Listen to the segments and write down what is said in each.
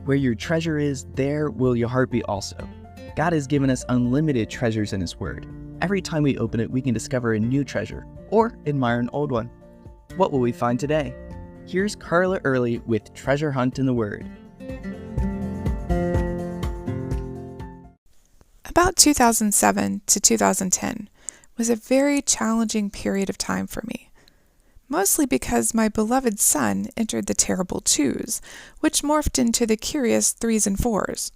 Where your treasure is, there will your heart be also. God has given us unlimited treasures in His Word. Every time we open it, we can discover a new treasure or admire an old one. What will we find today? Here's Carla Early with Treasure Hunt in the Word. About 2007 to 2010 was a very challenging period of time for me. Mostly because my beloved son entered the terrible 2s, which morphed into the curious 3s and 4s.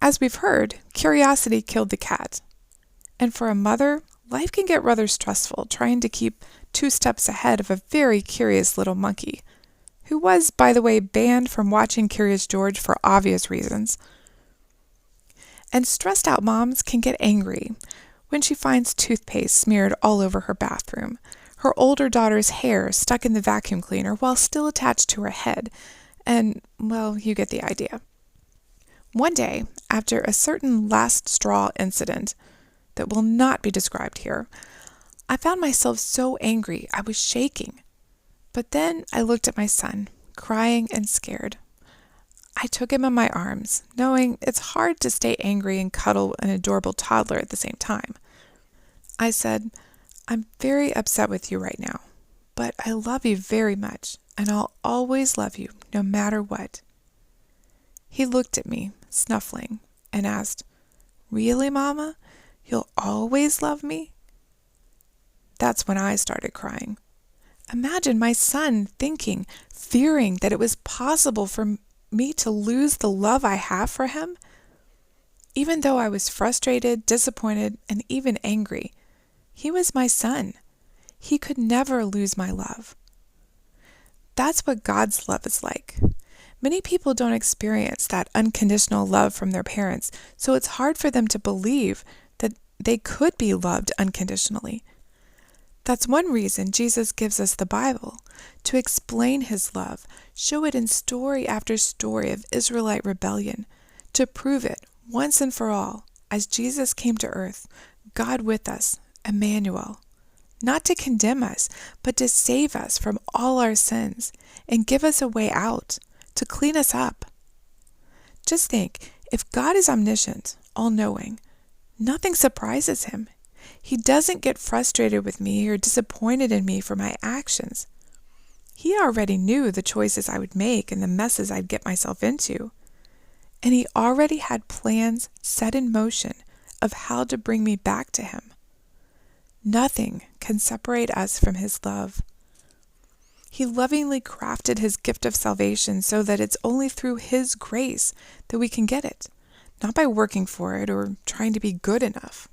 As we've heard, curiosity killed the cat. And for a mother, life can get rather stressful trying to keep 2 steps ahead of a very curious little monkey, who was, by the way, banned from watching Curious George for obvious reasons. And stressed out moms can get angry when she finds toothpaste smeared all over her bathroom, her older daughter's hair stuck in the vacuum cleaner while still attached to her head, and, well, you get the idea. One day, after a certain last straw incident that will not be described here, I found myself so angry I was shaking. But then I looked at my son, crying and scared. I took him in my arms, knowing it's hard to stay angry and cuddle an adorable toddler at the same time. I said, "I'm very upset with you right now, but I love you very much, and I'll always love you, no matter what." He looked at me, snuffling, and asked, "Really, Mama? You'll always love me?" That's when I started crying. Imagine my son thinking, fearing that it was possible for me to lose the love I have for him. Even though I was frustrated, disappointed, and even angry, he was my son. He could never lose my love. That's what God's love is like. Many people don't experience that unconditional love from their parents, so it's hard for them to believe that they could be loved unconditionally. That's one reason Jesus gives us the Bible, to explain His love, show it in story after story of Israelite rebellion, to prove it once and for all, as Jesus came to earth, God with us, Emmanuel, not to condemn us, but to save us from all our sins and give us a way out, to clean us up. Just think, if God is omniscient, all-knowing, nothing surprises Him. He doesn't get frustrated with me or disappointed in me for my actions. He already knew the choices I would make and the messes I'd get myself into. And He already had plans set in motion of how to bring me back to Him. Nothing can separate us from His love. He lovingly crafted His gift of salvation so that it's only through His grace that we can get it, not by working for it or trying to be good enough.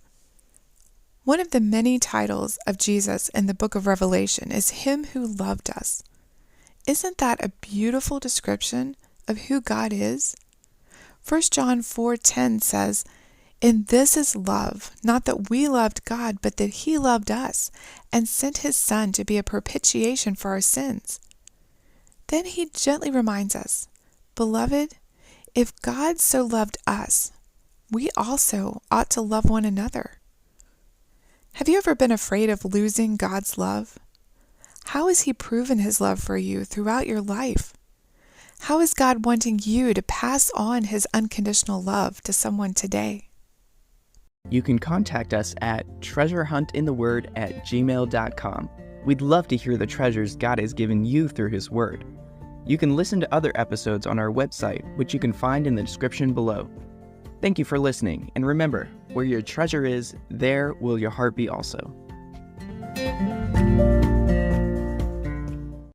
One of the many titles of Jesus in the book of Revelation is Him Who Loved Us. Isn't that a beautiful description of who God is? 1 John 4:10 says, "And this is love, not that we loved God, but that He loved us, and sent His Son to be a propitiation for our sins." Then He gently reminds us, "Beloved, if God so loved us, we also ought to love one another." Have you ever been afraid of losing God's love? How has He proven His love for you throughout your life? How is God wanting you to pass on His unconditional love to someone today? You can contact us at treasurehuntintheword@gmail.com. We'd love to hear the treasures God has given you through His Word. You can listen to other episodes on our website, which you can find in the description below. Thank you for listening, and remember, where your treasure is, there will your heart be also.